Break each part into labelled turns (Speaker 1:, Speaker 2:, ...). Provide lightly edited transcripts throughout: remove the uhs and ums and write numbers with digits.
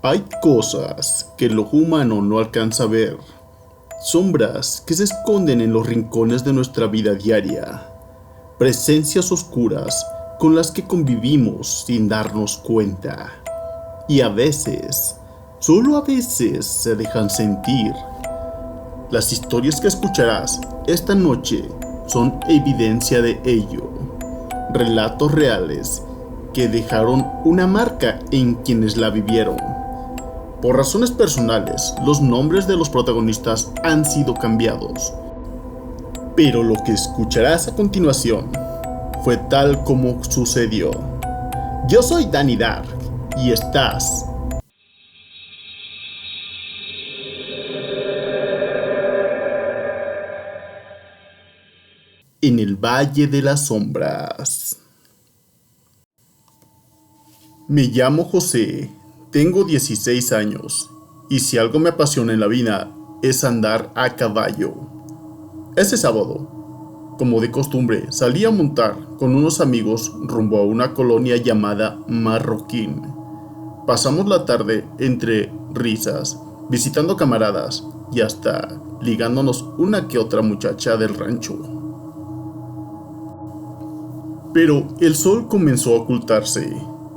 Speaker 1: Hay cosas que el ojo humano no alcanza a ver, sombras que se esconden en los rincones de nuestra vida diaria, presencias oscuras con las que convivimos sin darnos cuenta. Y a veces, solo a veces, se dejan sentir. Las historias que escucharás esta noche son evidencia de ello. Relatos reales que dejaron una marca en quienes la vivieron. Por razones personales, los nombres de los protagonistas han sido cambiados. Pero lo que escucharás a continuación fue tal como sucedió. Yo soy Danny Dark y estás en el Valle de las Sombras. Me llamo José, tengo 16 años y si algo me apasiona en la vida es andar a caballo. Ese sábado, como de costumbre, salí a montar con unos amigos rumbo a una colonia llamada Marroquín. Pasamos la tarde entre risas, visitando camaradas y hasta ligándonos una que otra muchacha del rancho. Pero el sol comenzó a ocultarse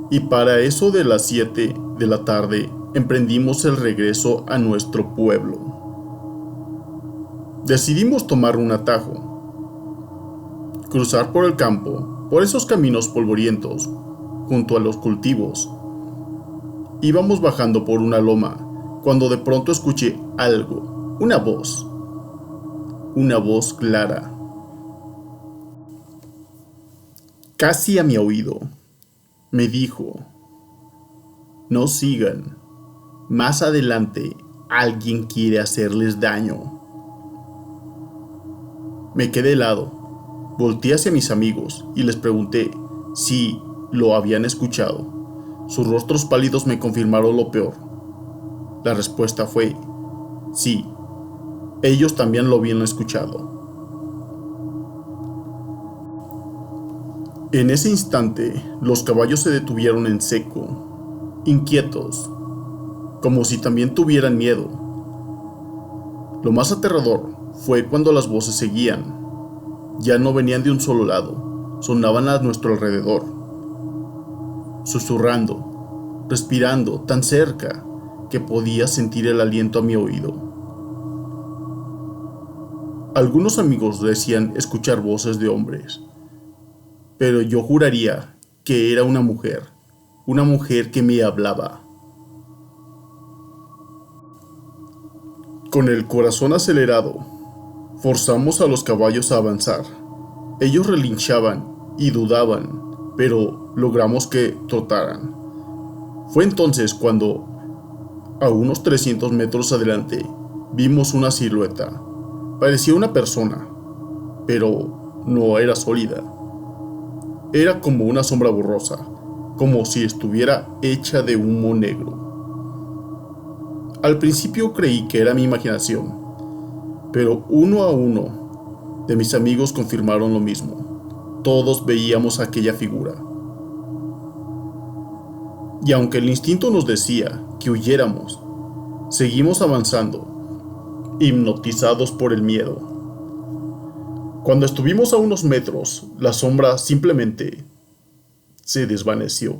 Speaker 1: y para eso de las 7 de la tarde emprendimos el regreso a nuestro pueblo. Decidimos tomar un atajo, cruzar por el campo, por esos caminos polvorientos, junto a los cultivos. Íbamos bajando por una loma, cuando de pronto escuché algo, una voz clara, casi a mi oído. Me dijo, no sigan, más adelante alguien quiere hacerles daño. Me quedé helado, volteé hacia mis amigos y les pregunté si lo habían escuchado. Sus rostros pálidos me confirmaron lo peor. La respuesta fue, sí, ellos también lo habían escuchado. En ese instante, los caballos se detuvieron en seco, inquietos, como si también tuvieran miedo. Lo más aterrador fue cuando las voces seguían. Ya no venían de un solo lado, sonaban a nuestro alrededor, susurrando, respirando tan cerca que podía sentir el aliento a mi oído. Algunos amigos decían escuchar voces de hombres, pero yo juraría que era una mujer que me hablaba. Con el corazón acelerado, forzamos a los caballos a avanzar. Ellos relinchaban y dudaban, pero logramos que trotaran. Fue entonces cuando, a unos 300 metros adelante, vimos una silueta. Parecía una persona, pero no era sólida. Era como una sombra borrosa, como si estuviera hecha de humo negro. Al principio creí que era mi imaginación, pero uno a uno de mis amigos confirmaron lo mismo. Todos veíamos aquella figura. Y aunque el instinto nos decía que huyéramos, seguimos avanzando, hipnotizados por el miedo. Cuando estuvimos a unos metros, la sombra simplemente se desvaneció.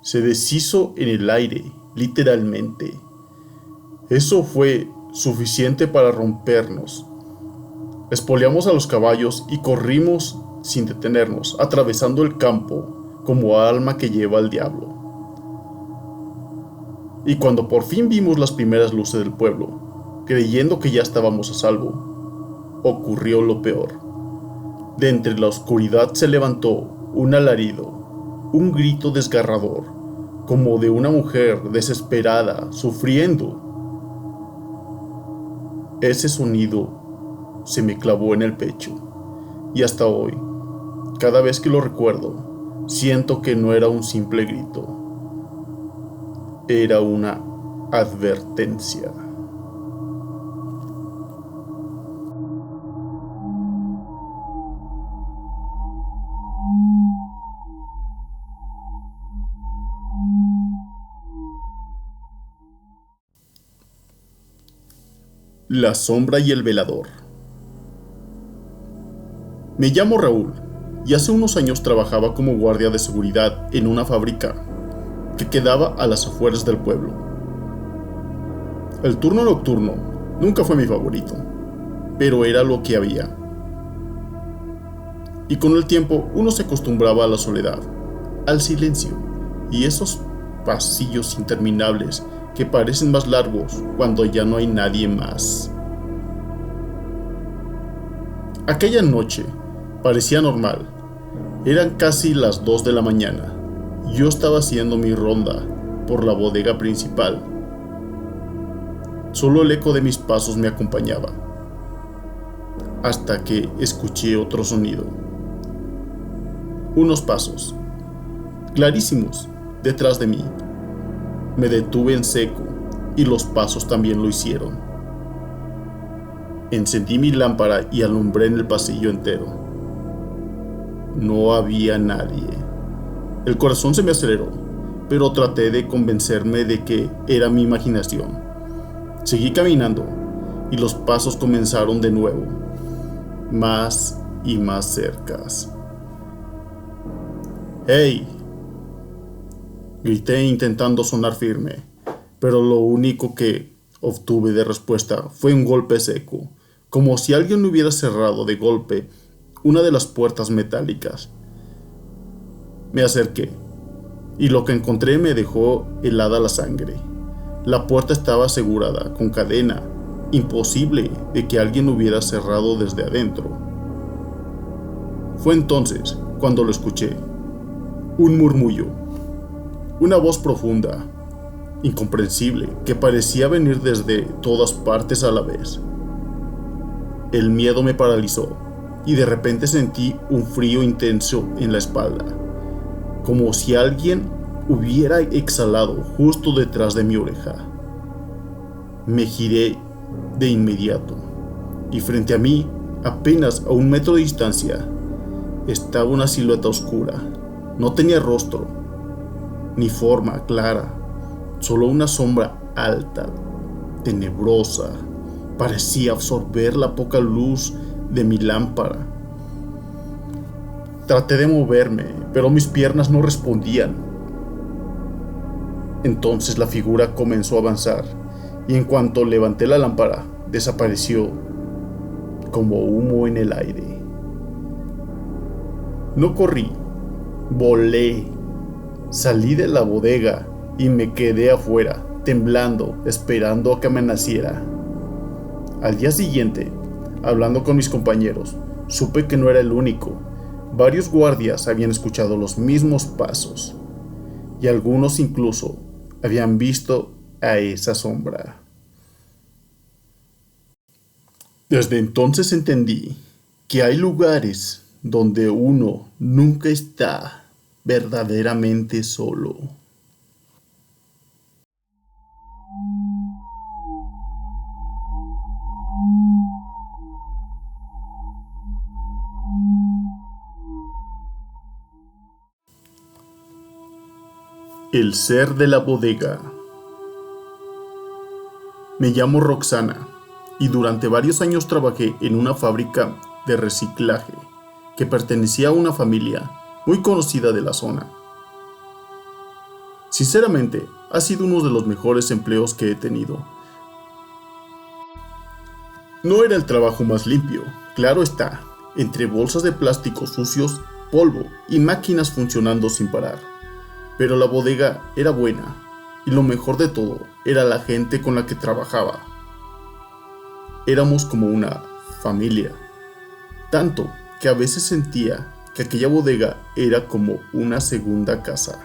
Speaker 1: Se deshizo en el aire, literalmente. Eso fue suficiente para rompernos. Espoleamos a los caballos y corrimos sin detenernos, atravesando el campo como alma que lleva al diablo. Y cuando por fin vimos las primeras luces del pueblo, creyendo que ya estábamos a salvo, ocurrió lo peor. De entre la oscuridad se levantó un alarido, un grito desgarrador, como de una mujer desesperada, sufriendo. Ese sonido se me clavó en el pecho, y hasta hoy, cada vez que lo recuerdo, siento que no era un simple grito, era una advertencia. La sombra y el velador. Me llamo Raúl y hace unos años trabajaba como guardia de seguridad en una fábrica que quedaba a las afueras del pueblo. El turno nocturno nunca fue mi favorito, pero era lo que había. Y con el tiempo uno se acostumbraba a la soledad, al silencio y esos pasillos interminables que parecen más largos cuando ya no hay nadie más. Aquella noche parecía normal. Eran casi las 2 de la mañana. Yo estaba haciendo mi ronda por la bodega principal. Solo el eco de mis pasos me acompañaba, hasta que escuché otro sonido. Unos pasos, clarísimos, detrás de mí. Me detuve en seco y los pasos también lo hicieron. Encendí mi lámpara y alumbré en el pasillo entero. No había nadie. El corazón se me aceleró, pero traté de convencerme de que era mi imaginación. Seguí caminando y los pasos comenzaron de nuevo, más y más cercas. ¡Hey!, grité intentando sonar firme, pero lo único que obtuve de respuesta fue un golpe seco, como si alguien hubiera cerrado de golpe una de las puertas metálicas. Me acerqué, y lo que encontré me dejó helada la sangre. La puerta estaba asegurada con cadena, imposible de que alguien hubiera cerrado desde adentro. Fue entonces cuando lo escuché. Un murmullo. Una voz profunda, incomprensible, que parecía venir desde todas partes a la vez. El miedo me paralizó y de repente sentí un frío intenso en la espalda, como si alguien hubiera exhalado justo detrás de mi oreja. Me giré de inmediato y frente a mí, apenas a 1 metro de distancia, estaba una silueta oscura. No tenía rostro ni forma clara, solo una sombra alta, tenebrosa. Parecía absorber la poca luz de mi lámpara. Traté de moverme, pero mis piernas no respondían. Entonces la figura comenzó a avanzar, y en cuanto levanté la lámpara, desapareció como humo en el aire. No corrí, volé. Salí de la bodega y me quedé afuera, temblando, esperando a que amaneciera. Al día siguiente, hablando con mis compañeros, supe que no era el único. Varios guardias habían escuchado los mismos pasos, y algunos incluso habían visto a esa sombra. Desde entonces entendí que hay lugares donde uno nunca está verdaderamente solo. El ser de la bodega. Me llamo Roxana y durante varios años trabajé en una fábrica de reciclaje que pertenecía a una familia muy conocida de la zona. Sinceramente, ha sido uno de los mejores empleos que he tenido. No era el trabajo más limpio, claro está, entre bolsas de plástico sucios, polvo y máquinas funcionando sin parar. Pero la bodega era buena, y lo mejor de todo era la gente con la que trabajaba. Éramos como una familia, tanto que a veces sentía que aquella bodega era como una segunda casa.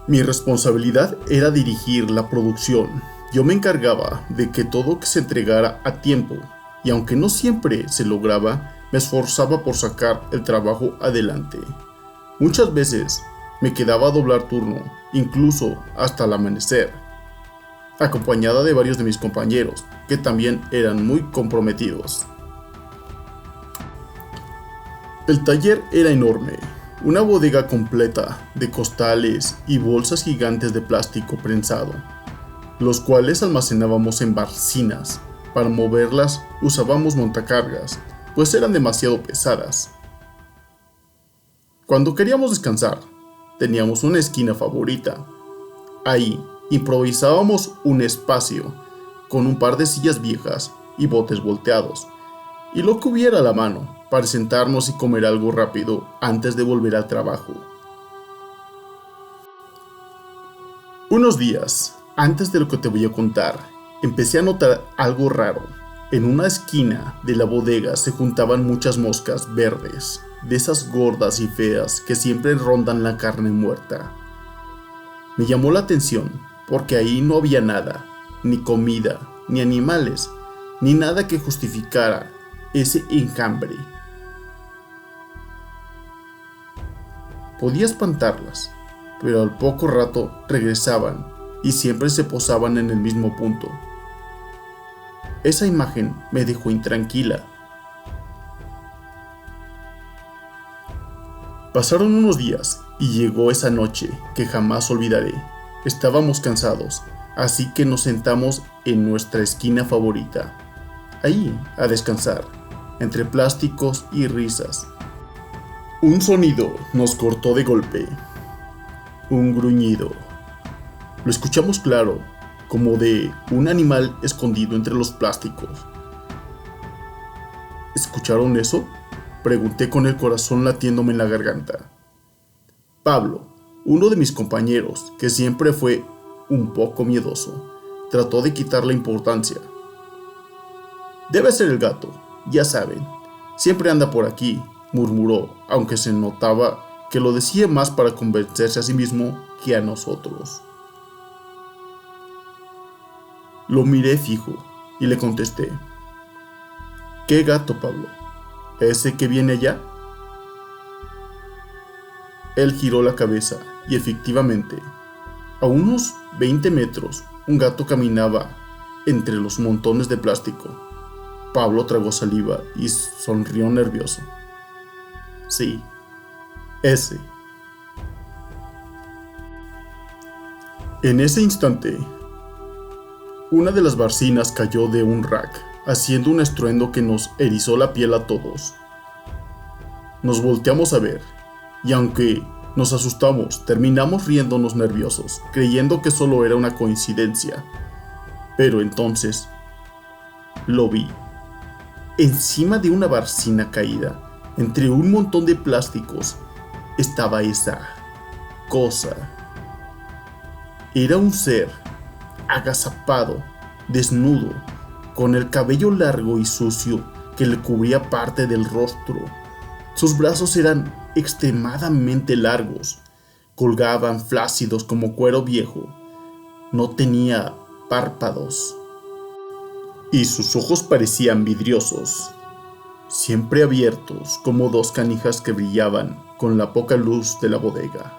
Speaker 1: Mi responsabilidad era dirigir la producción. Yo me encargaba de que todo se entregara a tiempo, y aunque no siempre se lograba, me esforzaba por sacar el trabajo adelante. Muchas veces me quedaba a doblar turno, incluso hasta el amanecer, acompañada de varios de mis compañeros, que también eran muy comprometidos. El taller era enorme, una bodega completa de costales y bolsas gigantes de plástico prensado. los cuales almacenábamos en barcinas. Para moverlas usábamos montacargas, pues eran demasiado pesadas. Cuando queríamos descansar, teníamos una esquina favorita. Ahí improvisábamos un espacio con un par de sillas viejas y botes volteados, y lo que hubiera a la mano para sentarnos y comer algo rápido antes de volver al trabajo. Unos días antes de lo que te voy a contar, empecé a notar algo raro. En una esquina de la bodega se juntaban muchas moscas verdes, de esas gordas y feas que siempre rondan la carne muerta. Me llamó la atención porque ahí no había nada, ni comida, ni animales, ni nada que justificara ese enjambre. Podía espantarlas, pero al poco rato regresaban y siempre se posaban en el mismo punto. Esa imagen me dejó intranquila. Pasaron unos días y llegó esa noche que jamás olvidaré. Estábamos cansados, así que nos sentamos en nuestra esquina favorita, ahí a descansar, entre plásticos y risas. Un sonido nos cortó de golpe. Un gruñido. Lo escuchamos claro, como de un animal escondido entre los plásticos. ¿Escucharon eso?, pregunté con el corazón latiéndome en la garganta. Pablo, uno de mis compañeros, que siempre fue un poco miedoso, trató de quitarle importancia. Debe ser el gato, ya saben, siempre anda por aquí, murmuró, aunque se notaba que lo decía más para convencerse a sí mismo que a nosotros. Lo miré fijo y le contesté: ¿Qué gato, Pablo? ¿Ese que viene allá? Él giró la cabeza y efectivamente, a unos 20 metros, un gato caminaba entre los montones de plástico. Pablo tragó saliva y sonrió nervioso. Sí, ese. En ese instante, una de las barcinas cayó de un rack, haciendo un estruendo que nos erizó la piel a todos. Nos volteamos a ver, y aunque nos asustamos, terminamos riéndonos nerviosos, creyendo que solo era una coincidencia. Pero entonces, lo vi. Encima de una barcina caída, entre un montón de plásticos, estaba esa cosa. Era un ser agazapado, desnudo, con el cabello largo y sucio que le cubría parte del rostro. Sus brazos eran extremadamente largos, colgaban flácidos como cuero viejo. No tenía párpados y sus ojos parecían vidriosos, siempre abiertos como dos canijas que brillaban con la poca luz de la bodega.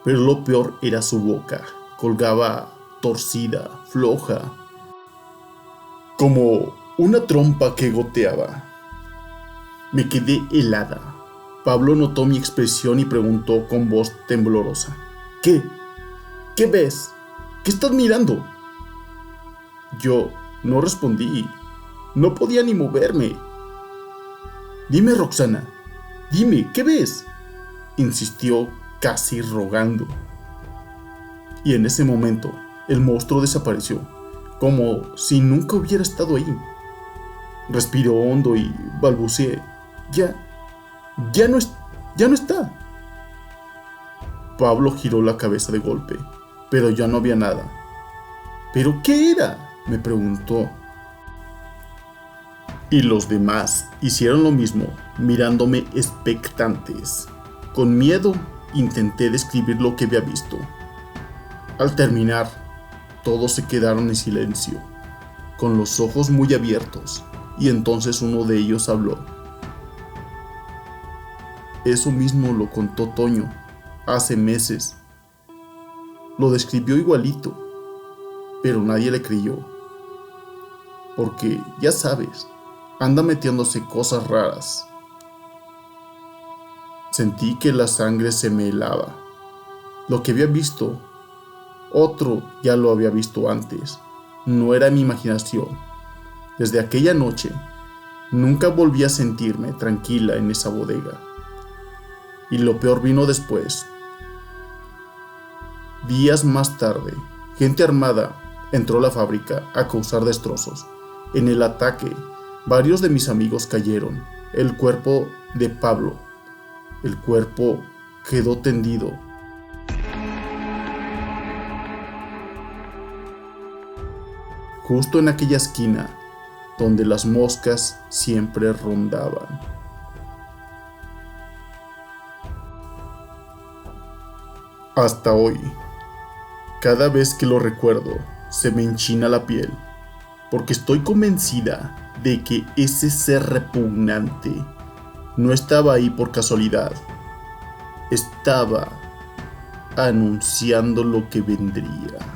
Speaker 1: Pero lo peor era su boca, colgaba torcida, floja, como una trompa que goteaba. Me quedé helada. Pablo notó mi expresión y preguntó con voz temblorosa: ¿Qué? ¿Qué ves? ¿Qué estás mirando? Yo no respondí. No podía ni moverme. Dime, Roxana, dime, ¿qué ves?, insistió casi rogando. Y en ese momento, el monstruo desapareció, como si nunca hubiera estado ahí. Respiró hondo y balbuceé: Ya no está. Pablo giró la cabeza de golpe, pero ya no había nada. ¿Pero qué era?, me preguntó. Y los demás hicieron lo mismo, mirándome expectantes. Con miedo intenté describir lo que había visto. Al terminar, todos se quedaron en silencio, con los ojos muy abiertos, y entonces uno de ellos habló. Eso mismo lo contó Toño hace meses. Lo describió igualito, pero nadie le creyó. Porque, ya sabes, anda metiéndose cosas raras. Sentí que la sangre se me helaba. Lo que había visto, Otro ya lo había visto antes. No era mi imaginación. Desde aquella noche, nunca volví a sentirme tranquila en esa bodega. Y lo peor vino después. Días más tarde, gente armada entró a la fábrica a causar destrozos. En el ataque, varios de mis amigos cayeron. El cuerpo de Pablo, el cuerpo quedó tendido. Justo en aquella esquina donde las moscas siempre rondaban. Hasta hoy, cada vez que lo recuerdo, se me enchina la piel, porque estoy convencida de que ese ser repugnante no estaba ahí por casualidad. Estaba anunciando lo que vendría.